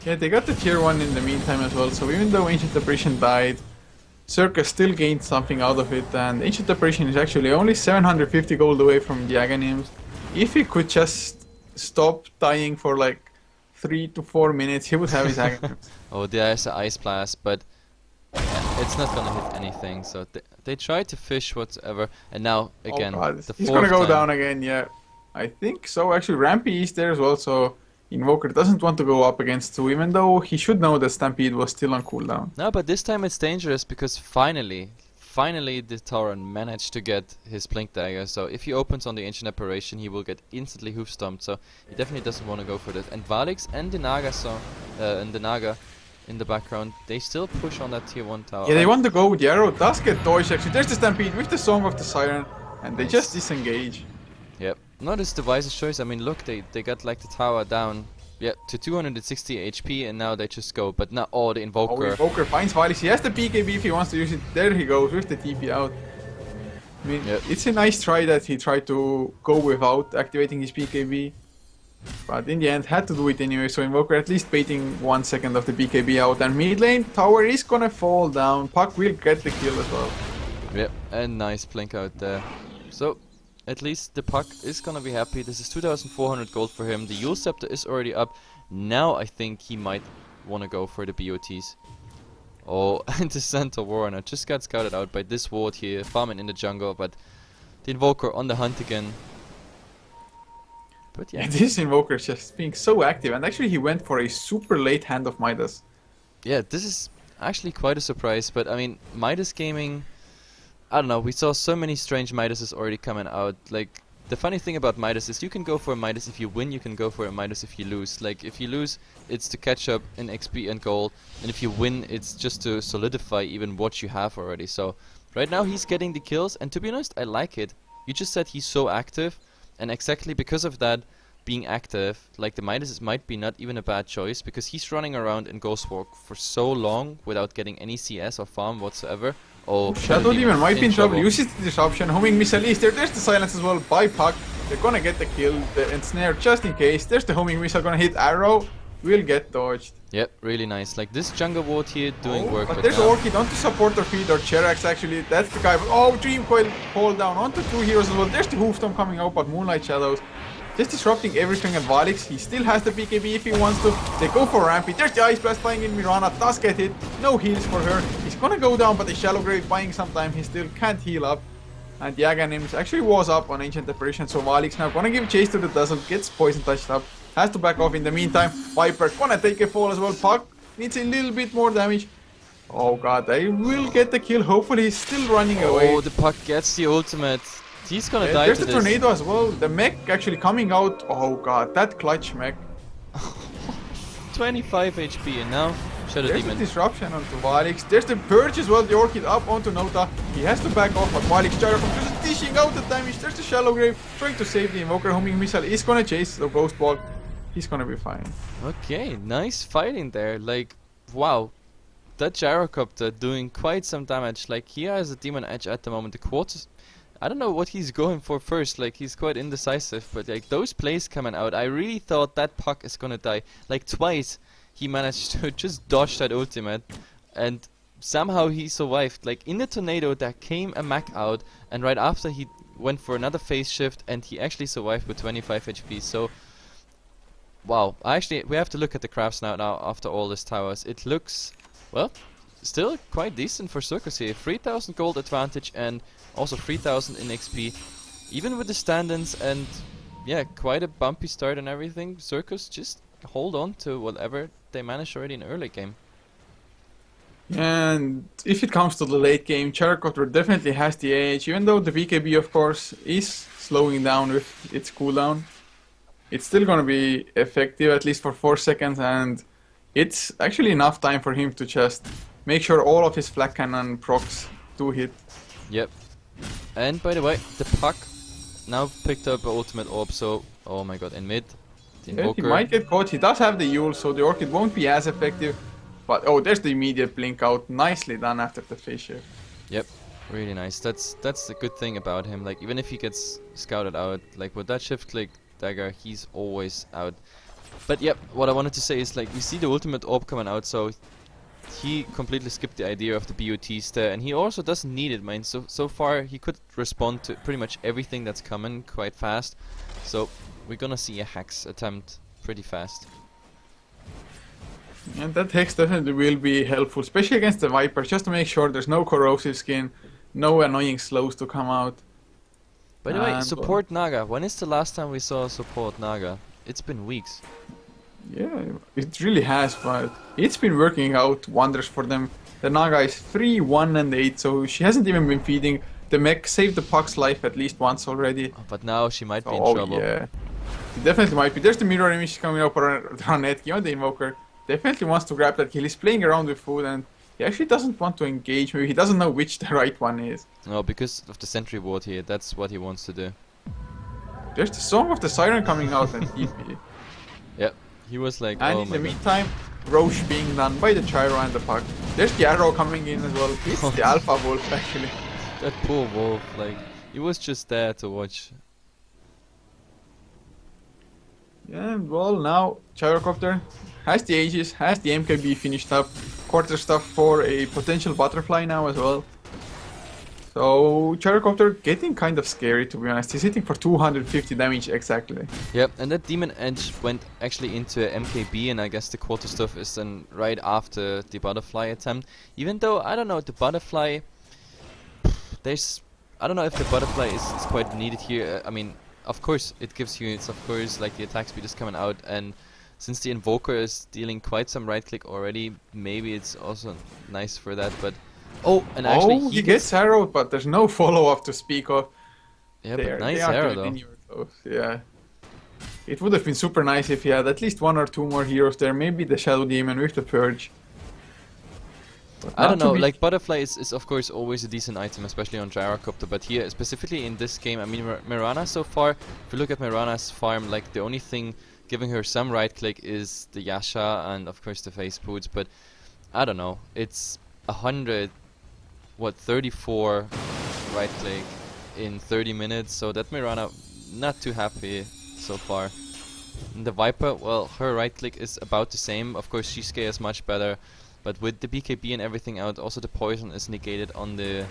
Yeah, they got the tier 1 in the meantime as well, so even though Ancient Apparition died, Sirkus still gained something out of it, and Ancient Apparition is actually only 750 gold away from the Aghanim's. If he could just stop dying for like 3 to 4 minutes, he would have his Aghanim's. Oh, there's an Ice Blast, but it's not gonna hit anything, so they try to fish whatever, and now, again, oh god, the he's fourth gonna go time. down again, yeah. I think so. Actually, Rampy is there as well, so Invoker doesn't want to go up against 2, even though he should know that Stampede was still on cooldown. No, but this time it's dangerous because finally the Tauren managed to get his Blink Dagger. So if he opens on the Ancient Apparition, he will get instantly hoof stomped. So he definitely doesn't want to go for that. And Valix and the Naga, in the background, they still push on that tier 1 tower. Yeah, they want to go. The arrow does get dodged. Actually, there's the Stampede with the Song of the Siren, and they just disengage. Yep. Not his device's choice. I mean, look, they got like the tower down, yeah, to 260 HP, and now they just go. But now, oh, the Invoker. Oh, Invoker finds Valix. He has the BKB if he wants to use it. There he goes with the TP out. I mean, Yep. it's a nice try that he tried to go without activating his BKB. But in the end, had to do it anyway, so Invoker at least baiting 1 second of the BKB out. And mid lane, tower is gonna fall down. Puck will get the kill as well. Yep, and nice blink out there. So, at least the puck is gonna be happy. This is 2,400 gold for him. The Yule Scepter is already up. Now I think he might want to go for the BOTs. Oh, and the Centaur Warrunner just got scouted out by this ward here, farming in the jungle, but the Invoker on the hunt again. But yeah. This Invoker is just being so active, and actually he went for a super late hand of Midas. Yeah, this is actually quite a surprise, but I mean, Midas Gaming, I don't know, we saw so many strange Midases already coming out. Like, the funny thing about Midas is you can go for a Midas if you win, you can go for a Midas if you lose. Like, if you lose, it's to catch up in XP and gold, and if you win, it's just to solidify even what you have already. So, right now he's getting the kills, and to be honest, I like it. You just said he's so active, and exactly because of that, being active, like the Midas might be not even a bad choice, because he's running around in Ghostwalk for so long without getting any CS or farm whatsoever. Oh, Shadow Demon might be in trouble. Uses the disruption. Homing missile is there. There's the silence as well by Puck. They're gonna get the kill, the ensnare just in case. There's the homing missile gonna hit arrow. Will get dodged. Yep, really nice. Like this jungle ward here doing work. But there's Orchid onto supporter feed or Cherax actually. That's the guy. Oh, Dream Coil fall down onto two heroes as well. There's the Hoofstorm coming out, but Moonlight Shadows just disrupting everything at Valix. He still has the BKB if he wants to. They go for Rampy. There's the Ice Blast flying in. Mirana does get hit. No heals for her. He's gonna go down, but the Shallow Grave buying some time. He still can't heal up. And the Aghanims actually was up on Ancient Apparition, so Valix now gonna give chase to the Dazzle. Gets poison touched up. Has to back off in the meantime. Viper gonna take a fall as well. Puck needs a little bit more damage. Oh god, they will get the kill. Hopefully he's still running away. Oh, the Puck gets the ultimate. He's gonna die there's to the this. tornado as well. The mech actually coming out. Oh god, that clutch mech. 25 HP and now Shadow There's Demon. the disruption onto Valix. There's the Purge as well. The Orchid up onto Nota. He has to back off, but Valix Gyrocopter just dishing out the damage. There's the Shallow Grave trying to save the Invoker. Homing Missile is gonna chase the Ghost Ball. He's gonna be fine. Okay, nice fighting there. Like, wow. That Gyrocopter doing quite some damage. Like, he has a Demon Edge at the moment. The quarters, I don't know what he's going for first. Like, he's quite indecisive. But, like, those plays coming out, I really thought that Puck is gonna die. Like, twice he managed to just dodge that ultimate. And somehow he survived. Like, in the tornado, there came a mech out. And right after, he went for another phase shift. And he actually survived with 25 HP. So, wow. Actually, we have to look at the crafts now after all these towers. It looks, well, still quite decent for Sirkus here. 3,000 gold advantage and also 3,000 in XP. Even with the stand-ins and, yeah, quite a bumpy start and everything, Sirkus just hold on to whatever they managed already in early game. And if it comes to the late game, Gyrocopter definitely has the edge. Even though the BKB, of course, is slowing down with its cooldown, it's still gonna be effective at least for 4 seconds, and it's actually enough time for him to just make sure all of his flak cannon procs do hit. Yep. And by the way, the Puck now picked up an ultimate orb, so oh my god, in mid, the Yeah, he Invoker. might get caught. He does have the Yule, so the Orchid won't be as effective. But oh, there's the immediate blink out. Nicely done after the phase shift. Yep, really nice. That's the good thing about him. Like, even if he gets scouted out, like with that shift click dagger, he's always out. But yep, what I wanted to say is, like, we see the ultimate orb coming out, so he completely skipped the idea of the BOTs there, and he also doesn't need it, man. So far he could respond to pretty much everything that's coming quite fast. So we're gonna see a Hex attempt pretty fast. And that Hex definitely will be helpful, especially against the Viper, just to make sure there's no corrosive skin, no annoying slows to come out. By the way, And, support Naga. When is the last time we saw support Naga? It's been weeks. Yeah, it really has, but it's been working out wonders for them. The Naga is 3, 1 and 8, so she hasn't even been feeding. The mech saved the Puck's life at least once already. But now she might be in Oh trouble. yeah, it definitely might be. There's the mirror image coming up around Edge, the Invoker. Definitely wants to grab that kill. He's playing around with food and he actually doesn't want to engage. Maybe he doesn't know which the right one is. No, because of the sentry ward here, that's what he wants to do. There's the Song of the Siren coming out and Yep, he was like, And oh in my the god. meantime, Roche being done by the Gyro and the Puck. There's the Arrow coming in as well. It's the Alpha Wolf actually. That poor wolf, like, he was just there to watch. Yeah, well now Gyrocopter has the Aegis, has the MKB finished up. Quarter stuff for a potential butterfly now as well. So Gyrocopter getting kind of scary, to be honest. He's hitting for 250 damage exactly. Yep, and that Demon Edge went actually into MKB, and I guess the quarter stuff is then right after the butterfly attempt. Even though, I don't know, the butterfly... I don't know if the butterfly is quite needed here. I mean, of course, it gives units, of course, like the attack speed is coming out, and since the Invoker is dealing quite some right click already, maybe it's also nice for that, but... Oh, and actually he gets arrowed, but there's no follow-up to speak of. Yeah, but nice arrow though. Yeah. It would have been super nice if he had at least 1 or 2 more heroes there, maybe the Shadow Demon with the Purge. I don't know, like Butterfly is of course always a decent item, especially on Gyrocopter, but here, specifically in this game, I mean, Mirana so far, if you look at Mirana's farm, like the only thing giving her some right click is the Yasha and of course the face boots, but I don't know, it's 34 right click in 30 minutes, so that Mirana not too happy so far. And the Viper, well, her right click is about the same, of course Shisuke is much better, but with the BKB and everything out, also the poison is negated on the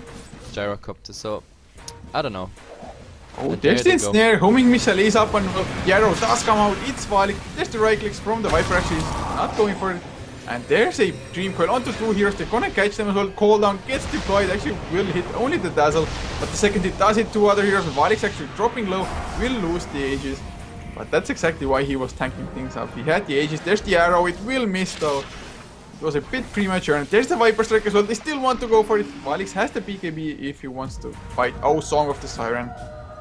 Gyrocopter, so I don't know. Oh, there's the snare, homing missile is up and the arrow does come out, it's Valik, there's the right clicks from the Viper, actually is not going for it. And there's a Dream Coil onto 2 heroes, they're gonna catch them as well, Call Down gets deployed, actually will hit only the Dazzle, but the second hit does hit 2 other heroes, Valik's actually dropping low, will lose the Aegis. But that's exactly why he was tanking things up, he had the Aegis, there's the arrow, it will miss though. It was a bit premature, and there's the Viper Strike as well, they still want to go for it, Valix has the BKB if he wants to fight. Oh, Song of the Siren.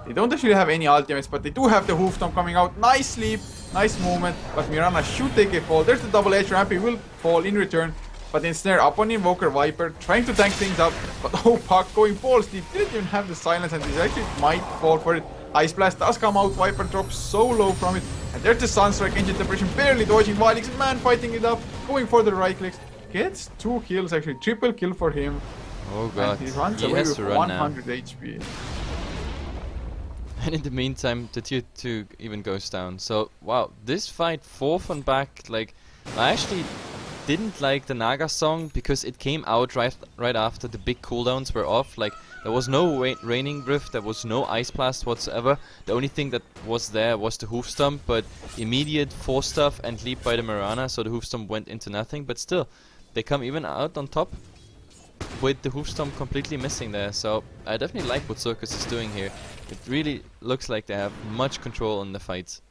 They don't actually have any ultimates, but they do have the Hoof Stomp coming out, nice sleep. Nice movement, but Mirana should take a fall. There's the double edge ramp, he will fall in return. But Ensnare up on Invoker Viper, trying to tank things up. But oh, Puck going balls deep, didn't even have the silence, and this actually might fall for it. Ice Blast does come out, Viper drops so low from it. And there's the Sunstrike, Engine Depression barely dodging, Valix man fighting it up, going for the right clicks. Gets 2 kills, actually triple kill for him. Oh god, and he runs away with 100 HP. And in the meantime, the tier 2 even goes down. So, wow, this fight forth and back, like, I actually didn't like the Naga song because it came out right after the big cooldowns were off. Like, there was no Raining Rift, there was no Ice Blast whatsoever. The only thing that was there was the Hoof Stomp, but immediate Force Stuff and Leap by the Mirana, so the Hoof Stomp went into nothing. But still, they come even out on top with the Hoof Stomp completely missing there. So, I definitely like what Sirkus is doing here. It really looks like they have much control in the fights.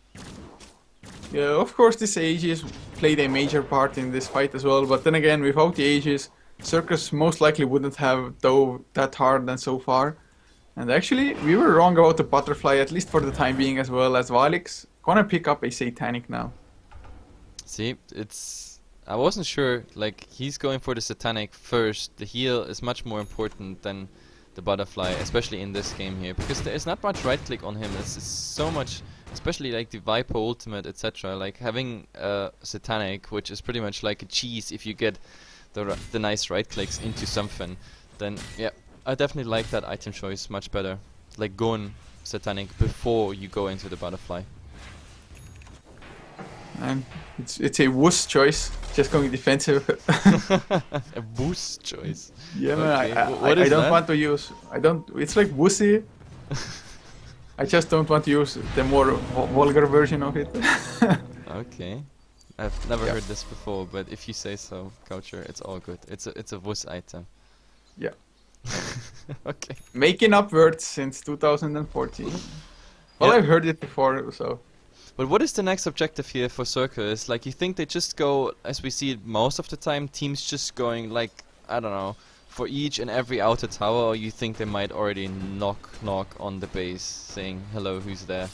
Yeah, of course this Aegis played a major part in this fight as well, but then again, without the Aegis, Sirkus most likely wouldn't have dove that hard than so far. And actually, we were wrong about the Butterfly, at least for the time being, as well, as Valix gonna pick up a Satanic now. See, I wasn't sure, like, he's going for the Satanic first. The heal is much more important than the Butterfly, especially in this game here, because there is not much right click on him. It's so much, especially like the Viper ultimate, etc. Like having Satanic, which is pretty much like a cheese if you get the nice right clicks into something, then yeah, I definitely like that item choice much better. Like going Satanic before you go into the Butterfly. And it's a wuss choice, just going defensive. A wuss choice. Yeah, man. Okay. I don't want to use. It's like wussy. I just don't want to use the more vulgar version of it. Okay. I've never heard this before, but if you say so, couchor, it's all good. It's a wuss item. Yeah. Okay. Making up words since 2014. Well, I've heard it before, so. But what is the next objective here for Sirkus? Like, you think they just go, as we see it most of the time, teams just going, like, I don't know, for each and every outer tower, or you think they might already knock on the base, saying, hello, who's there?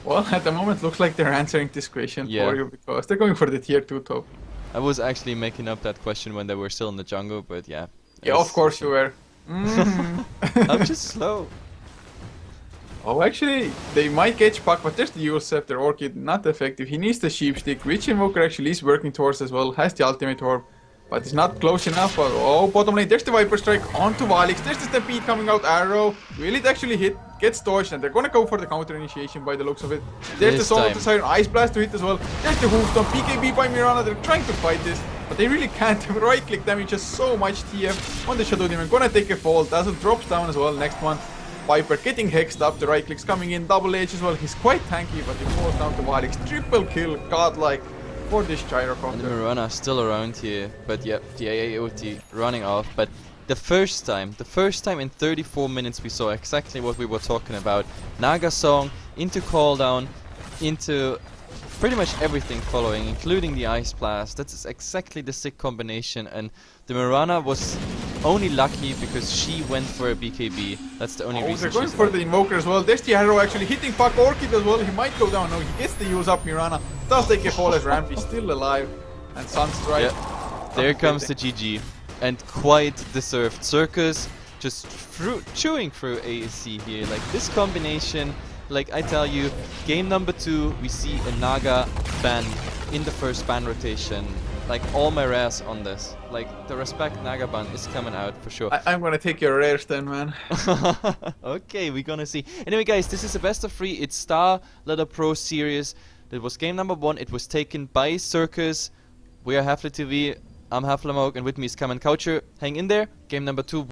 Well, at the moment, looks like they're answering this question for you, because they're going for the tier 2 top. I was actually making up that question when they were still in the jungle, but yeah. Yeah, of course you were. I'm just slow. Oh, actually, they might catch Puck, but there's the Eul Scepter Orchid, not effective. He needs the Sheep Stick, which Invoker actually is working towards as well, has the Ultimate Orb, but it's not close enough. Oh, bottom lane, there's the Viper Strike onto Valix, there's the Stampede coming out, Arrow, will it actually hit? Gets dodged, and they're gonna go for the counter initiation by the looks of it. There's the Song of the Siren, Ice Blast to hit as well, there's the Hoof Stomp, BKB by Mirana, they're trying to fight this, but they really can't. Right click damages so much TF on the Shadow Demon. Gonna take a fall. Dazzle drops down as well. Next one. Viper getting hexed up. The right clicks coming in. Double Edge as well. He's quite tanky, but he falls down to Valix. Triple kill. Godlike for this gyrocopter. And the Mirana still around here, but yeah, the AAOT running off. But the first time in 34 minutes we saw exactly what we were talking about. Naga song into cooldown, into pretty much everything following, including the Ice Blast. That's exactly the sick combination, and the Mirana was only lucky because she went for a BKB. That's the only reason. They're going for the Invoker as well. There's the arrow actually hitting Fuck Orchid as well. He might go down. No, he gets the use up. Mirana does take a fall as Ramp. He's still alive. And Sunstrike. Yeah. There comes the GG. And quite deserved. Sirkus just chewing through ASC here. Like this combination, like I tell you, game number 2, we see a Naga ban in the first ban rotation. Like all my rares on this. Like the respect Naga ban is coming out for sure. I'm gonna take your rares then, man. Okay, we're gonna see. Anyway guys, this is a best of 3. It's Star Letter Pro series. That was game number 1. It was taken by Sirkus. We are Hefla TV. I'm Heflamoke, and with me is couchor. Hang in there. Game number 2.